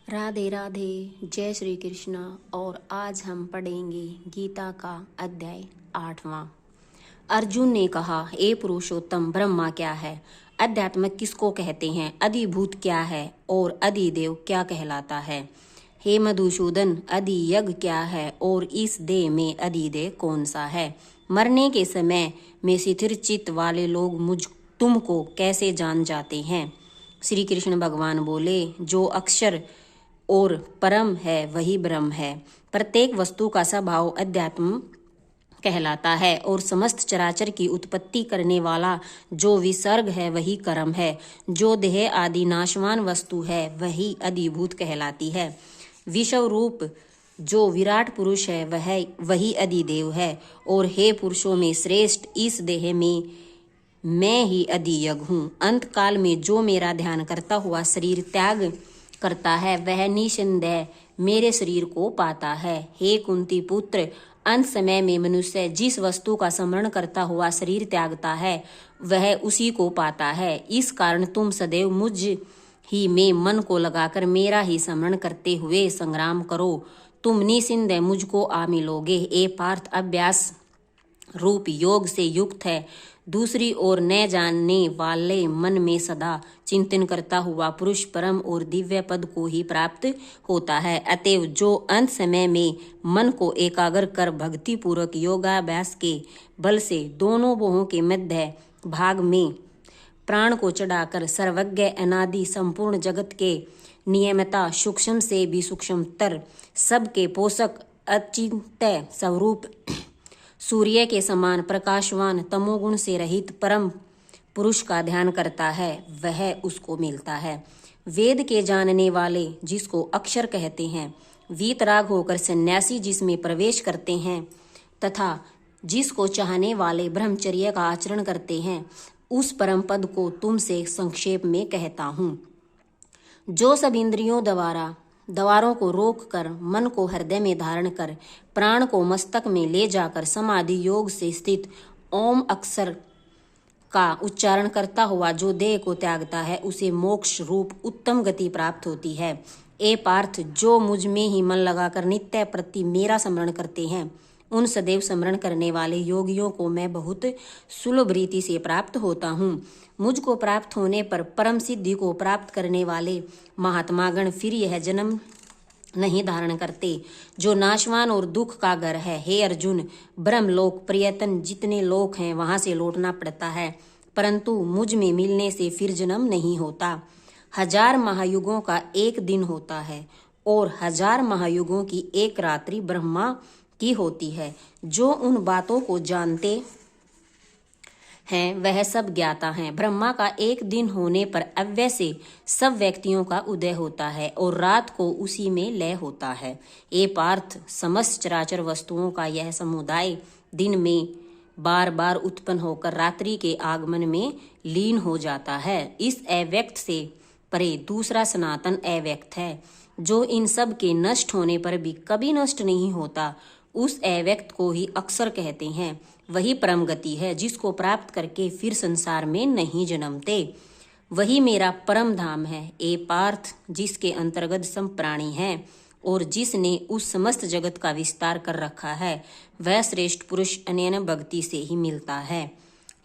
राधे राधे, जय श्री कृष्ण। और आज हम पढ़ेंगे गीता का अध्याय 8वां। अर्जुन ने कहा, हे पुरुषोत्तम, ब्रह्मा क्या है? अध्यात्म किसको कहते हैं? अधिभूत क्या है और अधिदेव क्या कहलाता है? हे मधुसूदन, अधियज्ञ क्या है और इस देह में अधिदेव कौन सा है? मरने के समय में स्थिर चित्त वाले लोग तुमको कैसे जान जाते हैं? श्री कृष्ण भगवान बोले, जो अक्षर और परम है वही ब्रह्म है। प्रत्येक वस्तु का स्वभाव अध्यात्म कहलाता है और समस्त चराचर की उत्पत्ति करने वाला जो विसर्ग है वही कर्म है। जो देह आदि नाशवान वस्तु है वही अधिभूत कहलाती है। विश्व रूप जो विराट पुरुष है वही अधिदेव है। और हे पुरुषों में श्रेष्ठ, इस देह में मैं ही अधियज्ञ हूँ। अंत काल में जो मेरा ध्यान करता हुआ शरीर त्याग करता है वह निसंदेह मेरे शरीर को पाता है। हे कुंती पुत्र, अंत समय में मनुष्य जिस वस्तु का स्मरण करता हुआ शरीर त्यागता है वह उसी को पाता है। इस कारण तुम सदैव मुझ ही में मन को लगाकर मेरा ही स्मरण करते हुए संग्राम करो। तुम निसंदेह मुझको आ मिलोगे। ए पार्थ, अभ्यास रूप योग से युक्त है। दूसरी ओर न जानने वाले मन में सदा चिंतन करता हुआ पुरुष परम और दिव्य पद को ही प्राप्त होता है। अतएव जो अंत समय में मन को एकाग्र कर भक्ति पूर्वक योगाभ्यास के बल से दोनों भुवों के मध्य भाग में प्राण को चढ़ाकर सर्वज्ञ अनादि संपूर्ण जगत के नियमता सूक्ष्म से भी सूक्ष्मतर सबके पोषक अचिंत्य स्वरूप सूर्य के समान प्रकाशवान तमोगुण से रहित परम पुरुष का ध्यान करता है वह उसको मिलता है। वेद के जानने वाले जिसको अक्षर कहते हैं, वीतराग होकर सन्यासी जिसमें प्रवेश करते हैं तथा जिसको चाहने वाले ब्रह्मचर्य का आचरण करते हैं, उस परम पद को तुमसे संक्षेप में कहता हूँ। जो सब इंद्रियों द्वारों को रोक कर मन को हृदय में धारण कर प्राण को मस्तक में ले जाकर समाधि योग से स्थित ओम अक्षर का उच्चारण करता हुआ जो देह को त्यागता है उसे मोक्ष रूप उत्तम गति प्राप्त होती है। ए पार्थ, जो मुझ में ही मन लगाकर नित्य प्रति मेरा स्मरण करते हैं उन सदैव स्मरण करने वाले योगियों को मैं बहुत सुलभ रीति से प्राप्त होता हूँ। मुझको प्राप्त होने पर परम सिद्धि को प्राप्त करने वाले महात्मागण फिर यह जन्म नहीं धारण करते जो नाशवान और दुख का घर है। हे अर्जुन, ब्रह्मलोक प्रयतन जितने लोक हैं वहां से लौटना पड़ता है, परंतु मुझ में मिलने से फिर जन्म नहीं होता। 1000 महायुगों का एक दिन होता है और 1000 महायुगों की एक रात्रि ब्रह्मा की होती है। जो उन बातों को जानते हैं वह सब ज्ञाता हैं। ब्रह्मा का एक दिन होने पर अव्यय से सब व्यक्तियों का उदय होता है और रात को उसी में लय होता है। ए पार्थ, समस्त चराचर वस्तुओं का यह समुदाय दिन में बार बार उत्पन्न होकर रात्रि के आगमन में लीन हो जाता है। इस अव्यक्त से परे दूसरा सनातन अव्यक्त है जो इन सब के नष्ट होने पर भी कभी नष्ट नहीं होता। उस अव्यक्त को ही अक्षर कहते हैं। वही परम गति है जिसको प्राप्त करके फिर संसार में नहीं जन्मते। वही मेरा परम धाम है। ए पार्थ, जिसके अंतर्गत सब प्राणी हैं और जिसने उस समस्त जगत का विस्तार कर रखा है वह श्रेष्ठ पुरुष अनन्य भक्ति से ही मिलता है।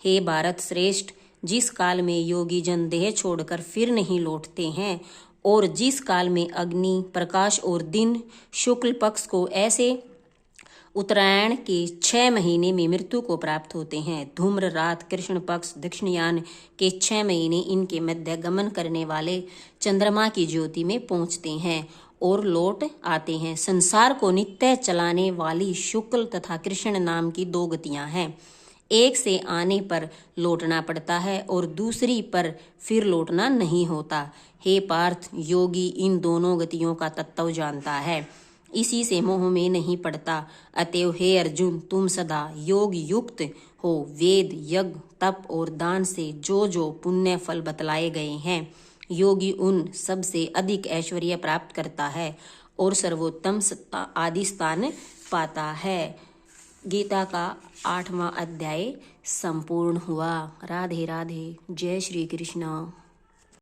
हे भारत श्रेष्ठ, जिस काल में योगी जन देह छोड़कर फिर नहीं लौटते हैं और जिस काल में अग्नि प्रकाश और दिन शुक्ल पक्ष को ऐसे उत्तरायण के 6 महीने में मृत्यु को प्राप्त होते हैं, धूम्र रात कृष्ण पक्ष दक्षिणयान के 6 महीने इनके मध्य गमन करने वाले चंद्रमा की ज्योति में पहुंचते हैं और लौट आते हैं। संसार को नित्य चलाने वाली शुक्ल तथा कृष्ण नाम की 2 गतियां हैं। एक से आने पर लौटना पड़ता है और दूसरी पर फिर लौटना नहीं होता। हे पार्थ, योगी इन दोनों गतियों का तत्व जानता है, इसी से मोह में नहीं पड़ता। अतएव हे अर्जुन, तुम सदा योग युक्त हो। वेद, यज्ञ, तप और दान से जो जो पुण्य फल बतलाए गए हैं, योगी उन सब से अधिक ऐश्वर्य प्राप्त करता है और सर्वोत्तम आदि स्थान पाता है। गीता का 8वां अध्याय संपूर्ण हुआ। राधे राधे, जय श्री कृष्ण।